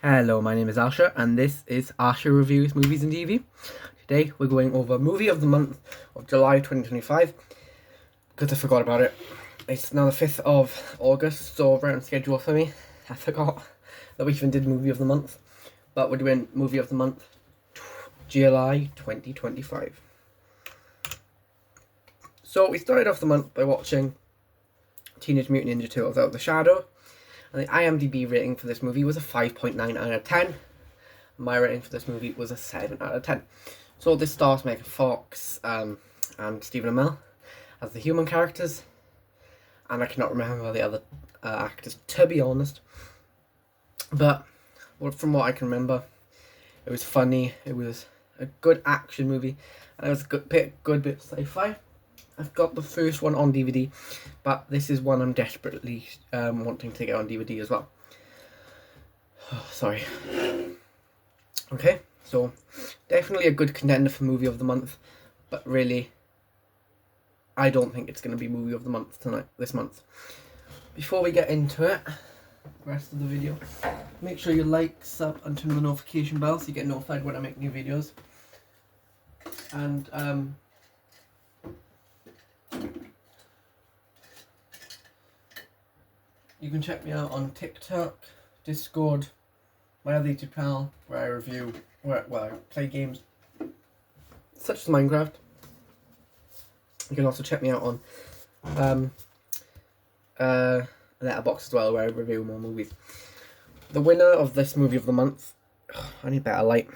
Hello, my name is Asher, and this is Asher Reviews Movies and TV. Today we're going over Movie of the Month of July 2025, because I forgot about it. It's now the 5th of August, so right on schedule for me. I forgot that we even did Movie of the Month, but we're doing Movie of the Month July 2025. So we started off the month by watching Teenage Mutant Ninja Turtles Out of the Shadow, and the IMDb rating for this movie was a 5.9 out of 10. My rating for this movie was a 7 out of 10. So this stars Megan Fox and Stephen Amell as the human characters, and I cannot remember the other actors, to be honest. But from what I can remember, it was funny, it was a good action movie, and it was a good bit of sci-fi. I've got the first one on DVD, but this is one I'm desperately wanting to get on DVD as well. Oh, sorry. Okay, so definitely a good contender for Movie of the Month, but really, I don't think it's going to be Movie of the Month this month. Before we get into it, the rest of the video, make sure you like, sub, and turn on the notification bell so you get notified when I make new videos. And you can check me out on TikTok, Discord, my other YouTube channel where I review, where I play games such as Minecraft. You can also check me out on Letterboxd as well, where I review more movies. The winner of this Movie of the Month, I need better light,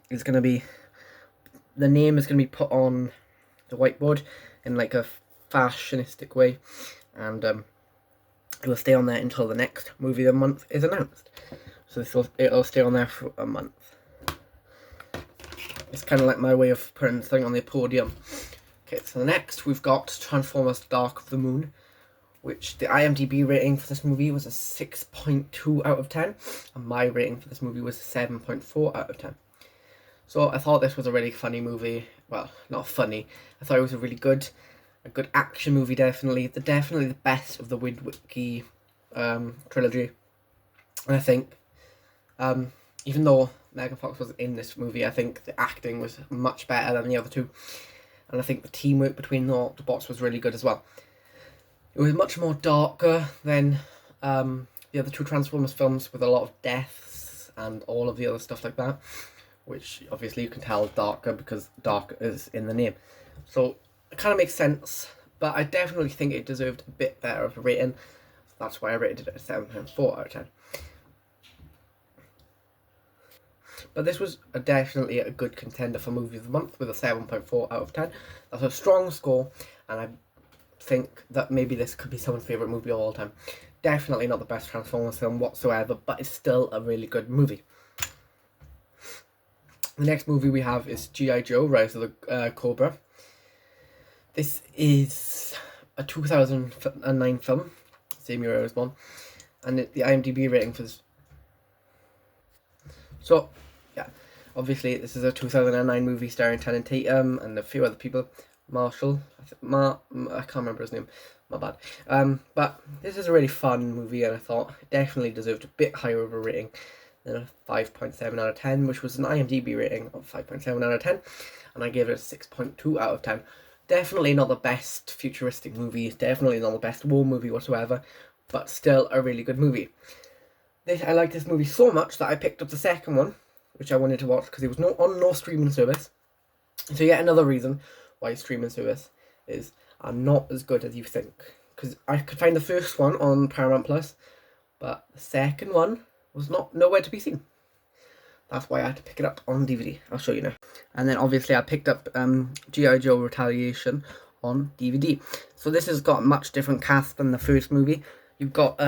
is going to be, the name is going to be put on the whiteboard in like a fashionistic way, and it will stay on there until the next Movie of the Month is announced. So it'll stay on there for a month. It's kind of like my way of putting something on the podium. Okay, so next we've got Transformers Dark of the Moon, which the IMDb rating for this movie was a 6.2 out of 10, and my rating for this movie was 7.4 out of 10. So I thought this was a really funny movie. Well, not funny. I thought it was a good action movie, definitely. Definitely the best of the Witwicky trilogy. And I think, even though Megan Fox was in this movie, I think the acting was much better than the other two. And I think the teamwork between the Autobots was really good as well. It was much more darker than the other two Transformers films, with a lot of deaths and all of the other stuff like that, which obviously you can tell is darker because dark is in the name. So it kind of makes sense, but I definitely think it deserved a bit better of a rating. So that's why I rated it at 7.4 out of 10. But this was definitely a good contender for Movie of the Month with a 7.4 out of 10. That's a strong score, and I think that maybe this could be someone's favourite movie of all time. Definitely not the best Transformers film whatsoever, but it's still a really good movie. The next movie we have is G.I. Joe, Rise of the Cobra. This is a 2009 film, same year I was born, and the IMDb rating for this. So, yeah, obviously this is a 2009 movie starring Channing Tatum and a few other people. Marshall, I can't remember his name, my bad. But this is a really fun movie, and I thought it definitely deserved a bit higher of a rating than a 5.7 out of 10, which was an IMDb rating of 5.7 out of 10, and I gave it a 6.2 out of 10. Definitely not the best futuristic movie, definitely not the best war movie whatsoever, but still a really good movie. I like this movie so much that I picked up the second one, which I wanted to watch because it was on no streaming service. So yet another reason why streaming service are not as good as you think. Because I could find the first one on Paramount Plus, but the second one was nowhere to be seen. That's why I had to pick it up on DVD. I'll show you now. And then obviously I picked up G.I. Joe Retaliation on DVD. So this has got a much different cast than the first movie. You've got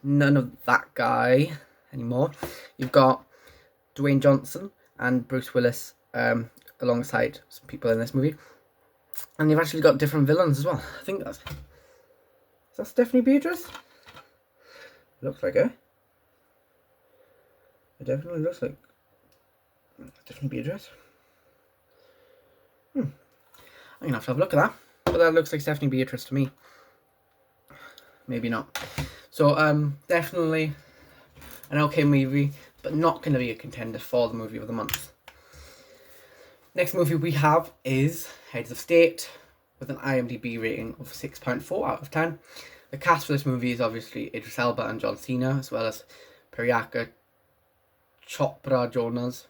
none of that guy anymore. You've got Dwayne Johnson and Bruce Willis alongside some people in this movie. And you've actually got different villains as well. I think is that Stephanie Beatrice? Looks like her. It definitely looks like Stephanie Beatrice. I'm gonna have to have a look at that. But that looks like Stephanie Beatrice to me. Maybe not. So definitely an okay movie, but not going to be a contender for the movie of the month. Next movie we have is Heads of State, with an IMDb rating of 6.4 out of 10. The cast for this movie is obviously Idris Elba and John Cena, as well as Priyanka Chopra Jonas.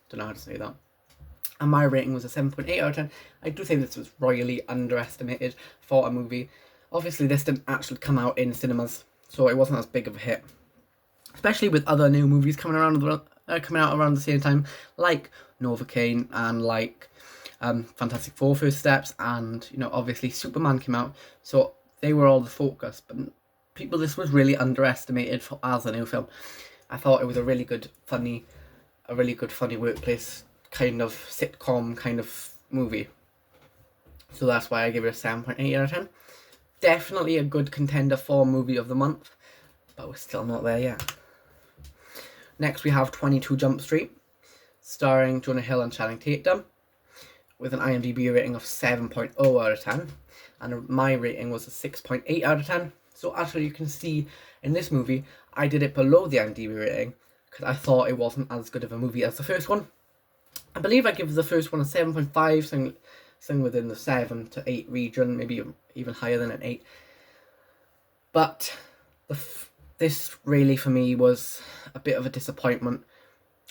Don't know how to say that. And my rating was a 7.8 out of 10. I do think this was royally underestimated for a movie. Obviously, this didn't actually come out in cinemas, so it wasn't as big of a hit. Especially with other new movies coming out around the same time, like Novocaine and like Fantastic Four First Steps, and obviously Superman came out, so they were all the focus. But this was really underestimated as a new film. I thought it was a really good funny workplace kind of sitcom kind of movie, so that's why I give it a 7.8 out of 10. Definitely a good contender for movie of the month, but we're still not there yet. Next we have 22 Jump Street, starring Jonah Hill and Channing Tatum, with an IMDb rating of 7.0 out of 10, and my rating was a 6.8 out of 10. So actually you can see in this movie I did it below the IMDb rating because I thought it wasn't as good of a movie as the first one. I believe I give the first one a 7.5, something within the 7 to 8 region, maybe even higher than an 8. But this really for me was a bit of a disappointment.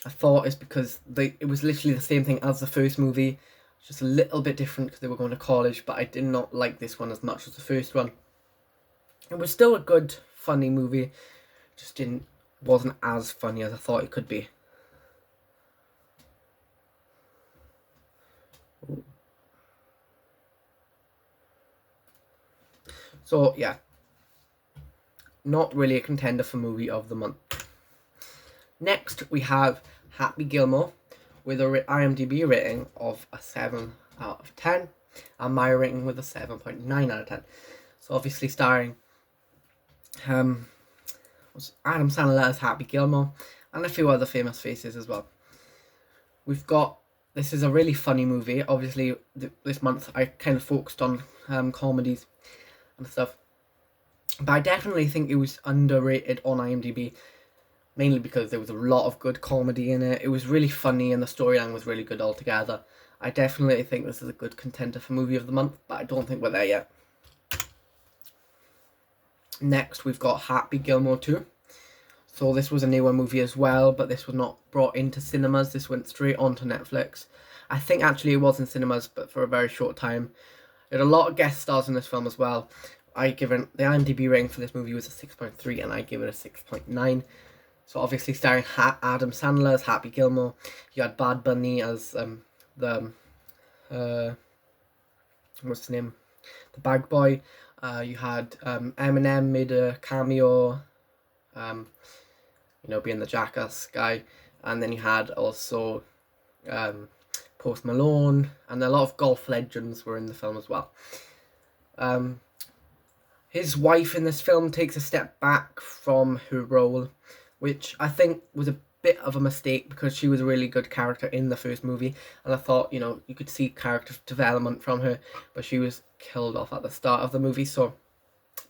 I thought it's because it was literally the same thing as the first movie, just a little bit different because they were going to college, but I did not like this one as much as the first one. It was still a good, funny movie, just wasn't as funny as I thought it could be. So yeah, not really a contender for movie of the month. Next we have Happy Gilmore, with a IMDb rating of a 7 out of 10, and my rating with a 7.9 out of 10. So obviously starring Adam Sandler as Happy Gilmore, and a few other famous faces as well. This is a really funny movie. Obviously this month I kind of focused on comedies and stuff, but I definitely think it was underrated on IMDb, mainly because there was a lot of good comedy in it. It was really funny and the storyline was really good altogether. I definitely think this is a good contender for movie of the month, but I don't think we're there yet. Next we've got Happy Gilmore 2. So this was a newer movie as well, but this was not brought into cinemas. This went straight onto Netflix. I think actually it was in cinemas, but for a very short time. It had a lot of guest stars in this film as well. The IMDb rating for this movie was a 6.3, and I give it a 6.9. So obviously starring Adam Sandler as Happy Gilmore. You had Bad Bunny as what's his name? The Bag Boy. You had Eminem made a cameo, being the jackass guy, and then you had also Post Malone, and a lot of golf legends were in the film as well. His wife in this film takes a step back from her role, which I think was a bit of a mistake because she was a really good character in the first movie, and I thought, you could see character development from her, but she was killed off at the start of the movie.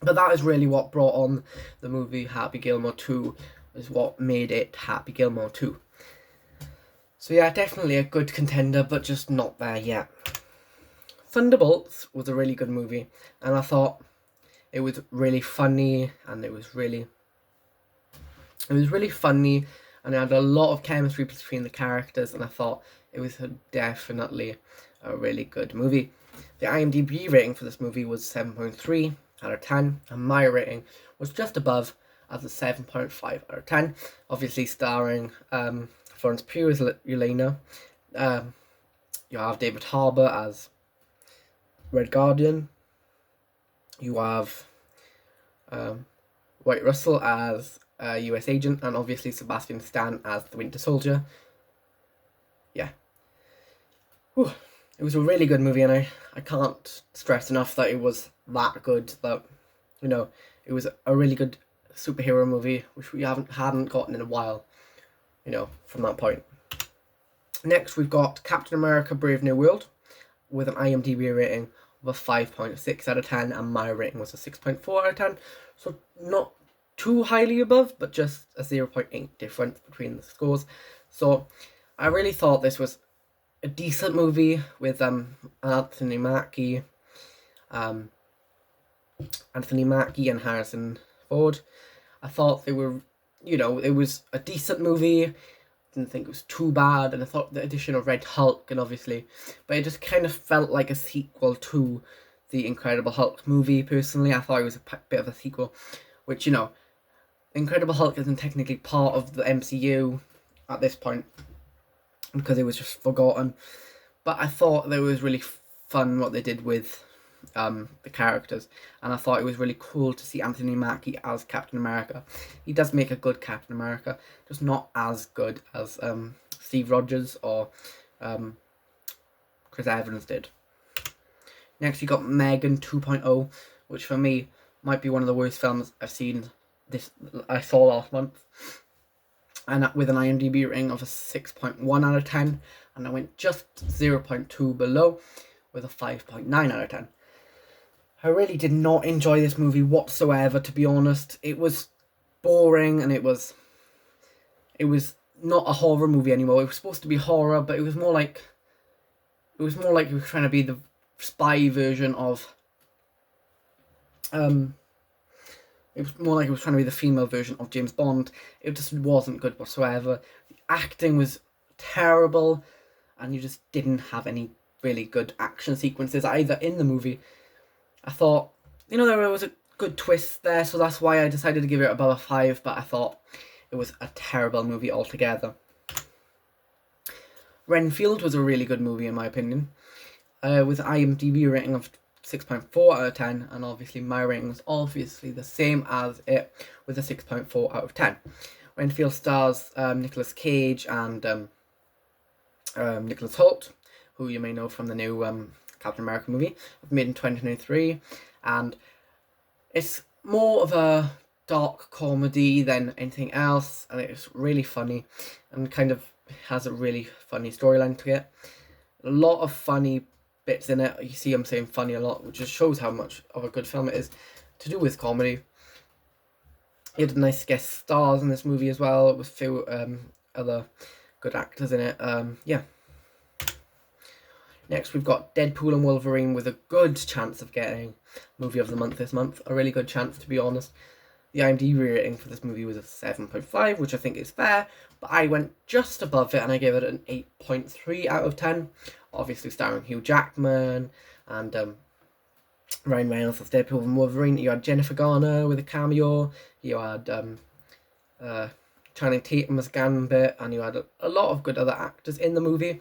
But that is really what brought on the movie Happy Gilmore 2, is what made it Happy Gilmore 2. So yeah, definitely a good contender, but just not there yet. Thunderbolts was a really good movie, and I thought it was really funny, and it was really funny, and it had a lot of chemistry between the characters, and I thought it was definitely a really good movie. The IMDb rating for this movie was 7.3 out of 10, and my rating was just above at a 7.5 out of 10. Obviously starring Florence Pugh as Elena. You have David Harbour as Red Guardian. You have White Russell as US agent, and obviously Sebastian Stan as the Winter Soldier. Yeah. Whew. It was a really good movie, and I can't stress enough that it was that good, that, it was a really good superhero movie, which we hadn't gotten in a while, from that point. Next, we've got Captain America Brave New World, with an IMDb rating of a 5.6 out of 10, and my rating was a 6.4 out of 10, so not too highly above, but just a 0.8 difference between the scores. So I really thought this was a decent movie with Anthony Mackie and Harrison Ford. I thought they were, it was a decent movie. Didn't think it was too bad, and I thought the addition of Red Hulk, and obviously, but it just kind of felt like a sequel to the Incredible Hulk movie. Personally, I thought it was a bit of a sequel, which Incredible Hulk isn't technically part of the MCU at this point because it was just forgotten. But I thought that it was really fun what they did with the characters, and I thought it was really cool to see Anthony Mackie as Captain America. He does make a good Captain America, just not as good as Steve Rogers or Chris Evans did. Next, we got Megan 2.0, which for me might be one of the worst films I saw last month, and with an IMDb rating of a 6.1 out of 10, and I went just 0.2 below with a 5.9 out of 10. I really did not enjoy this movie whatsoever, to be honest. It was boring, and it was not a horror movie anymore. It was supposed to be horror, but it was more like it was trying to be the spy version of it was more like it was trying to be the female version of James Bond. It just wasn't good whatsoever. The acting was terrible, and you just didn't have any really good action sequences either in the movie. I thought, there was a good twist there, so that's why I decided to give it above a 5, but I thought it was a terrible movie altogether. Renfield was a really good movie in my opinion, with an IMDb rating of 6.4 out of 10, and obviously my rating was obviously the same as it, with a 6.4 out of 10. Renfield stars Nicolas Cage and Nicholas Hoult, who you may know from the new Captain America movie, made in 2023, and it's more of a dark comedy than anything else, and it's really funny, and kind of has a really funny storyline to it. A lot of funny bits in it. You see I'm saying funny a lot, which just shows how much of a good film it is to do with comedy. It had nice guest stars in this movie as well, with a few other good actors in it. Next, we've got Deadpool and Wolverine, with a good chance of getting Movie of the Month this month. A really good chance, to be honest. The IMDb rating for this movie was a 7.5, which I think is fair, but I went just above it and I gave it an 8.3 out of 10. Obviously starring Hugh Jackman and Ryan Reynolds as Deadpool and Wolverine. You had Jennifer Garner with a cameo. You had Channing Tatum as Gambit, and you had a lot of good other actors in the movie.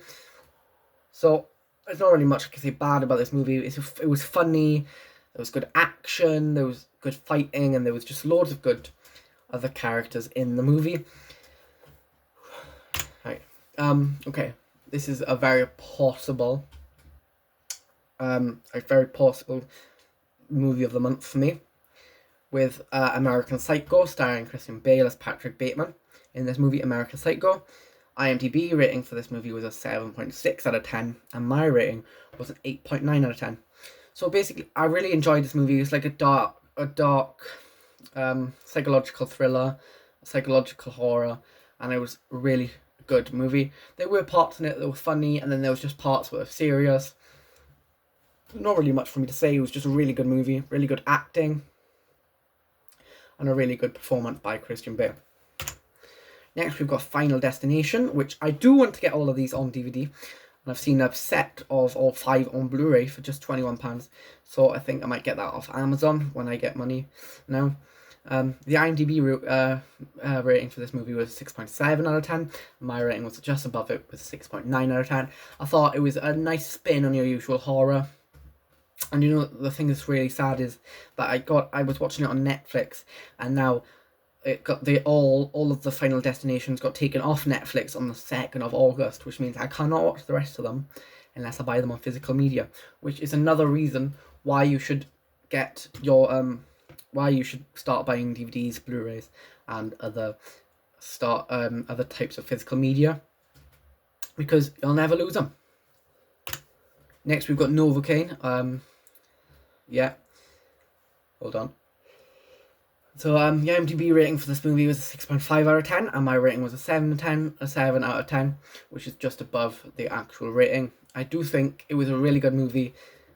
So there's not really much I can say bad about this movie. It was funny, there was good action, there was good fighting, and there was just loads of good other characters in the movie. Right. Okay. This is a very possible movie of the month for me, with American Psycho, starring Christian Bale as Patrick Bateman. In this movie, American Psycho, IMDb rating for this movie was a 7.6 out of 10, and my rating was an 8.9 out of 10. So basically, I really enjoyed this movie. It's like a dark psychological thriller, psychological horror, and it was a really good movie. There were parts in it that were funny, and then there was just parts that were serious. Not really much for me to say. It was just a really good movie, really good acting, and a really good performance by Christian Bale. Next, we've got Final Destination, which I do want to get all of these on DVD. And I've seen a set of all 5 on Blu-ray for just £21. So I think I might get that off Amazon when I get money now. The IMDb rating for this movie was 6.7 out of 10. My rating was just above it with 6.9 out of 10. I thought it was a nice spin on your usual horror. And the thing that's really sad is that I was watching it on Netflix, and now it got all of the Final Destinations got taken off Netflix on the 2nd of August, which means I cannot watch the rest of them unless I buy them on physical media, which is another reason why you should get your why you should start buying DVDs, Blu-rays, and other types of physical media, because you'll never lose them. Next, we've got Novocaine. Hold on. So the IMDb rating for this movie was a 6.5 out of 10, and my rating was a 7 out of 10, which is just above the actual rating. I do think it was a really good movie,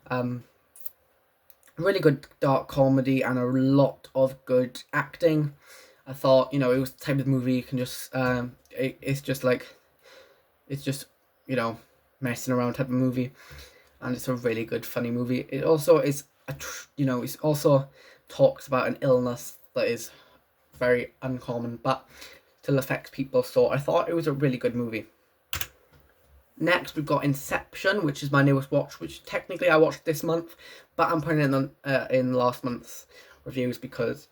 really good dark comedy, and a lot of good acting. I thought, it was the type of movie you can just, it's just messing around type of movie, and it's a really good funny movie. It also is it's also talks about an illness that is very uncommon but still affects people, so I thought it was a really good movie. Next we've got Inception, which is my newest watch, which technically I watched this month, but I'm putting it on in last month's reviews because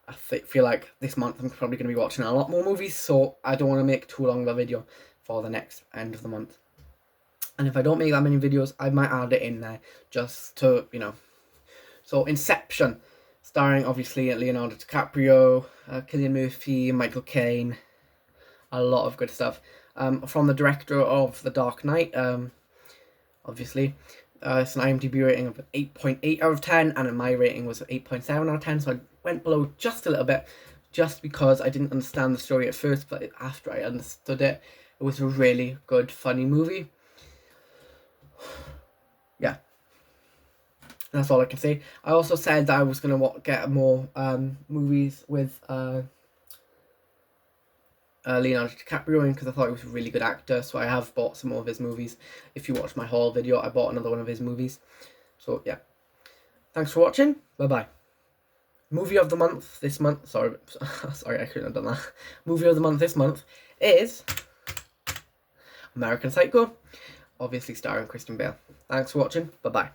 I feel like this month I'm probably going to be watching a lot more movies, so I don't want to make too long of a video for the next end of the month. And if I don't make that many videos, I might add it in there just to, So Inception, starring obviously Leonardo DiCaprio, Cillian Murphy, Michael Caine, a lot of good stuff. From the director of The Dark Knight, obviously. It's an IMDb rating of 8.8 out of 10, and my rating was 8.7 out of 10, so I went below just a little bit, just because I didn't understand the story at first, but after I understood it, it was a really good, funny movie. Yeah, that's all I can say. I also said that I was going to get more movies with Leonardo DiCaprio in, because I thought he was a really good actor, so I have bought some more of his movies. If you watch my haul video, I bought another one of his movies. So yeah, thanks for watching. Bye bye. Movie of the month this month, sorry, I couldn't have done that. Movie of the month this month is American Psycho, obviously starring Christian Bale. Thanks for watching. Bye bye.